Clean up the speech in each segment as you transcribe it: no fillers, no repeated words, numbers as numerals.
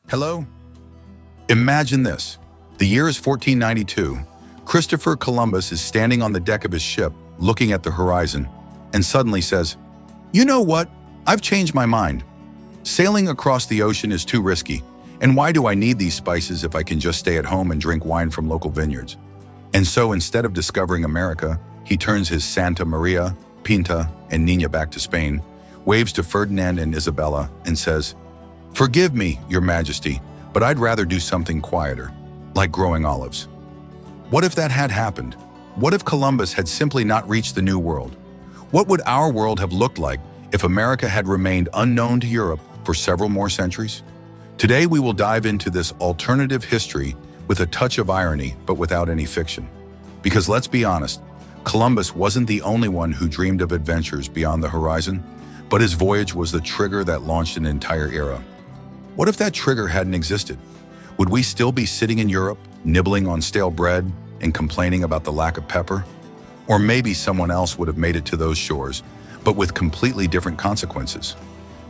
Hello? Imagine this. The year is 1492. Christopher Columbus is standing on the deck of his ship, looking at the horizon, and suddenly says, "You know what? I've changed my mind. Sailing across the ocean is too risky, and why do I need these spices if I can just stay at home and drink wine from local vineyards?" And so instead of discovering America, he turns his Santa Maria, Pinta, and Nina back to Spain, waves to Ferdinand and Isabella, and says, "Forgive me, Your Majesty, but I'd rather do something quieter, like growing olives." What if that had happened? What if Columbus had simply not reached the New World? What would our world have looked like if America had remained unknown to Europe for several more centuries? Today we will dive into this alternative history with a touch of irony, but without any fiction. Because let's be honest, Columbus wasn't the only one who dreamed of adventures beyond the horizon, but his voyage was the trigger that launched an entire era. What if that trigger hadn't existed? Would we still be sitting in Europe, nibbling on stale bread and complaining about the lack of pepper? Or maybe someone else would have made it to those shores, but with completely different consequences.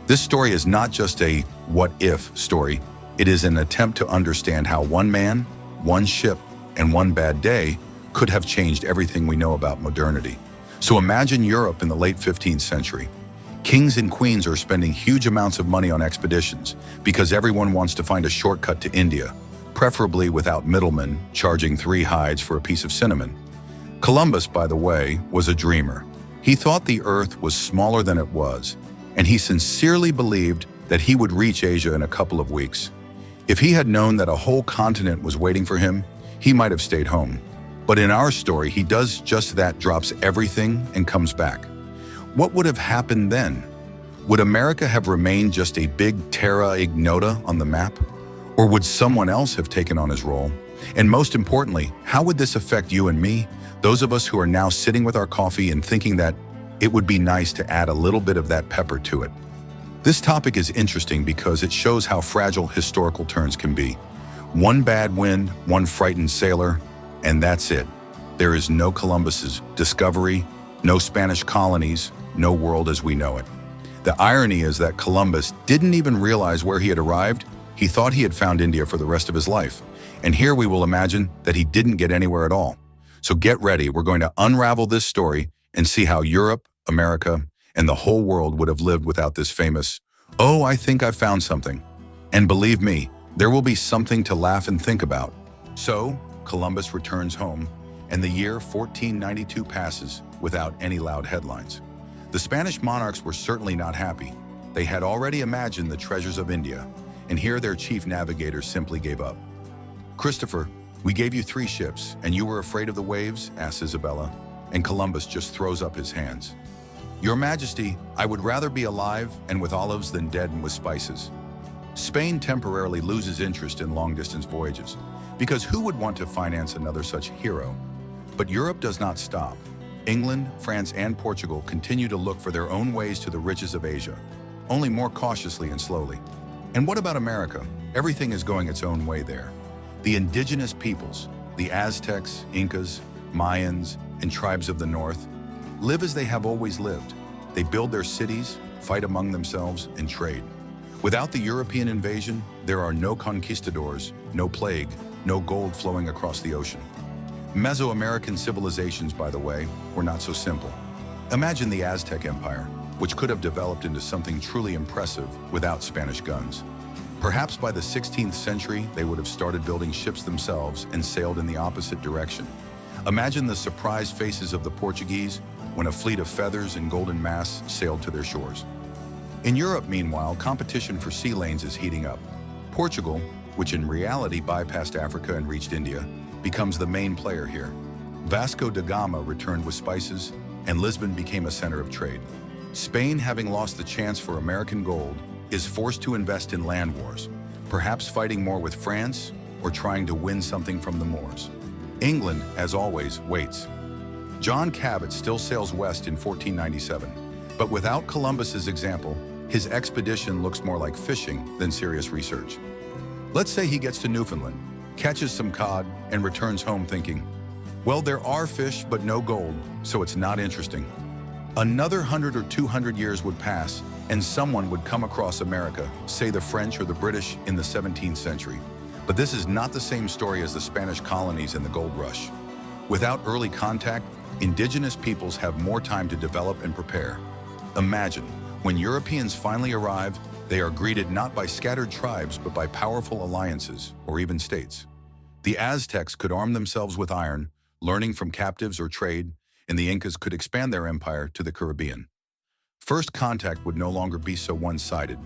This story is not just a what-if story. It is an attempt to understand how one man, one ship, and one bad day could have changed everything we know about modernity. So imagine Europe in the late 15th century. Kings and queens are spending huge amounts of money on expeditions because everyone wants to find a shortcut to India, preferably without middlemen charging 3 hides for a piece of cinnamon. Columbus, by the way, was a dreamer. He thought the Earth was smaller than it was, and he sincerely believed that he would reach Asia in a couple of weeks. If he had known that a whole continent was waiting for him, he might have stayed home. But in our story, he does just that, drops everything and comes back. What would have happened then? Would America have remained just a big terra ignota on the map? Or would someone else have taken on his role? And most importantly, how would this affect you and me, those of us who are now sitting with our coffee and thinking that it would be nice to add a little bit of that pepper to it? This topic is interesting because it shows how fragile historical turns can be. One bad wind, one frightened sailor, and that's it. There is no Columbus's discovery, no Spanish colonies, no world as we know it. The irony is that Columbus didn't even realize where he had arrived. He thought he had found India for the rest of his life. And here we will imagine that he didn't get anywhere at all. So get ready, we're going to unravel this story and see how Europe, America, and the whole world would have lived without this famous, "Oh, I think I found something." And believe me, there will be something to laugh and think about. So, Columbus returns home, and the year 1492 passes without any loud headlines. The Spanish monarchs were certainly not happy. They had already imagined the treasures of India, and here their chief navigator simply gave up. "Christopher, we gave you 3 ships, and you were afraid of the waves?" asks Isabella, and Columbus just throws up his hands. "Your Majesty, I would rather be alive and with olives than dead and with spices." Spain temporarily loses interest in long-distance voyages, because who would want to finance another such hero? But Europe does not stop. England, France, and Portugal continue to look for their own ways to the riches of Asia, only more cautiously and slowly. And what about America? Everything is going its own way there. The indigenous peoples, the Aztecs, Incas, Mayans, and tribes of the north, live as they have always lived. They build their cities, fight among themselves, and trade. Without the European invasion, there are no conquistadors, no plague, no gold flowing across the ocean. Mesoamerican civilizations, by the way, were not so simple. Imagine the Aztec Empire, which could have developed into something truly impressive without Spanish guns. Perhaps by the 16th century, they would have started building ships themselves and sailed in the opposite direction. Imagine the surprised faces of the Portuguese when a fleet of feathers and golden masts sailed to their shores. In Europe, meanwhile, competition for sea lanes is heating up. Portugal, which in reality bypassed Africa and reached India, becomes the main player here. Vasco da Gama returned with spices, and Lisbon became a center of trade. Spain, having lost the chance for American gold, is forced to invest in land wars, perhaps fighting more with France or trying to win something from the Moors. England, as always, waits. John Cabot still sails west in 1497, but without Columbus's example, his expedition looks more like fishing than serious research. Let's say he gets to Newfoundland, catches some cod, and returns home thinking, well, there are fish but no gold, so it's not interesting. Another 100 or 200 years would pass, and someone would come across America, say the French or the British in the 17th century. But this is not the same story as the Spanish colonies and the gold rush. Without early contact, indigenous peoples have more time to develop and prepare. Imagine, when Europeans finally arrive, they are greeted not by scattered tribes but by powerful alliances, or even states. The Aztecs could arm themselves with iron, learning from captives or trade, and the Incas could expand their empire to the Caribbean. First contact would no longer be so one-sided.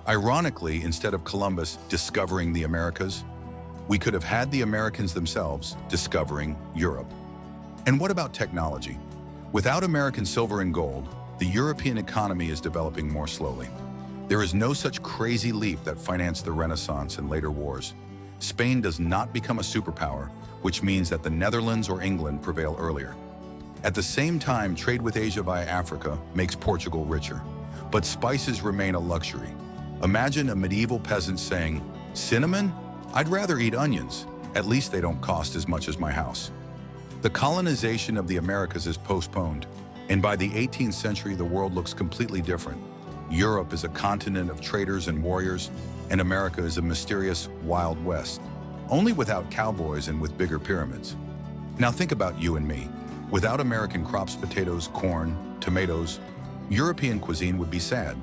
Ironically, instead of Columbus discovering the Americas, we could have had the Americans themselves discovering Europe. And what about technology? Without American silver and gold, the European economy is developing more slowly. There is no such crazy leap that financed the Renaissance and later wars. Spain does not become a superpower, which means that the Netherlands or England prevail earlier. At the same time, trade with Asia via Africa makes Portugal richer, but spices remain a luxury. Imagine a medieval peasant saying, "Cinnamon? I'd rather eat onions. At least they don't cost as much as my house." The colonization of the Americas is postponed, and by the 18th century, the world looks completely different. Europe is a continent of traders and warriors, and America is a mysterious Wild West, only without cowboys and with bigger pyramids. Now think about you and me. Without American crops, potatoes, corn, tomatoes, European cuisine would be sad.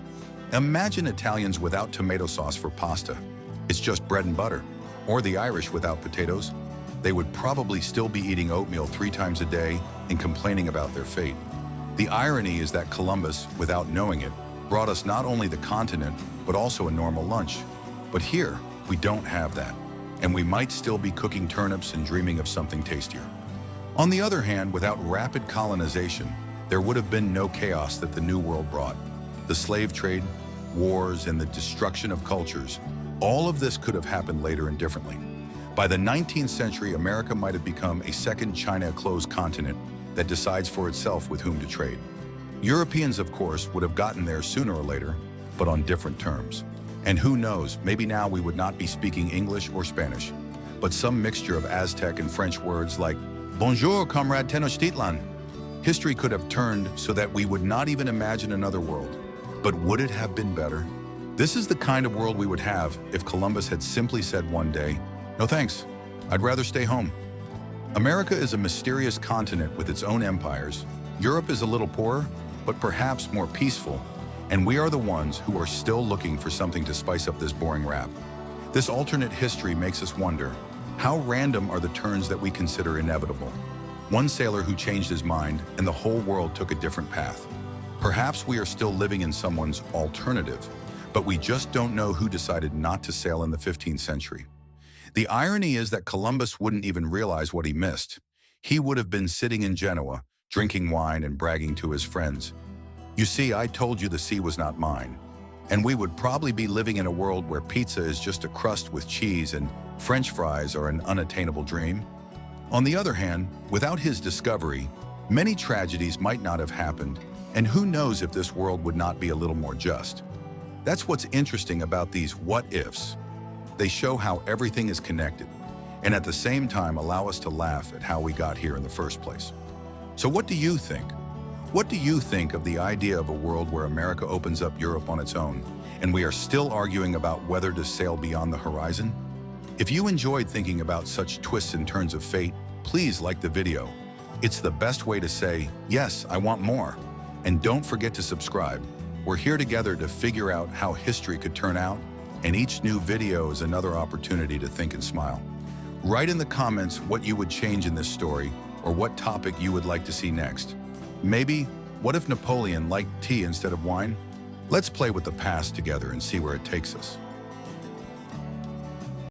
Imagine Italians without tomato sauce for pasta. It's just bread and butter. Or the Irish without potatoes. They would probably still be eating oatmeal 3 times a day and complaining about their fate. The irony is that Columbus, without knowing it, brought us not only the continent, but also a normal lunch. But here, we don't have that, and we might still be cooking turnips and dreaming of something tastier. On the other hand, without rapid colonization, there would have been no chaos that the New World brought. The slave trade, wars, and the destruction of cultures, all of this could have happened later and differently. By the 19th century, America might have become a second China, a closed continent that decides for itself with whom to trade. Europeans, of course, would have gotten there sooner or later, but on different terms. And who knows, maybe now we would not be speaking English or Spanish, but some mixture of Aztec and French words like "Bonjour, comrade Tenochtitlan." History could have turned so that we would not even imagine another world. But would it have been better? This is the kind of world we would have if Columbus had simply said one day, "No thanks, I'd rather stay home." America is a mysterious continent with its own empires. Europe is a little poorer, but perhaps more peaceful, and we are the ones who are still looking for something to spice up this boring rap. This alternate history makes us wonder, how random are the turns that we consider inevitable? One sailor who changed his mind, and the whole world took a different path. Perhaps we are still living in someone's alternative, but we just don't know who decided not to sail in the 15th century. The irony is that Columbus wouldn't even realize what he missed. He would have been sitting in Genoa, drinking wine and bragging to his friends. "You see, I told you the sea was not mine." And we would probably be living in a world where pizza is just a crust with cheese and French fries are an unattainable dream. On the other hand, without his discovery, many tragedies might not have happened, and who knows if this world would not be a little more just. That's what's interesting about these what-ifs. They show how everything is connected, and at the same time allow us to laugh at how we got here in the first place. So what do you think? What do you think of the idea of a world where America opens up Europe on its own, and we are still arguing about whether to sail beyond the horizon? If you enjoyed thinking about such twists and turns of fate, please like the video. It's the best way to say, "Yes, I want more." And don't forget to subscribe. We're here together to figure out how history could turn out, and each new video is another opportunity to think and smile. Write in the comments what you would change in this story, or what topic you would like to see next. Maybe, what if Napoleon liked tea instead of wine? Let's play with the past together and see where it takes us.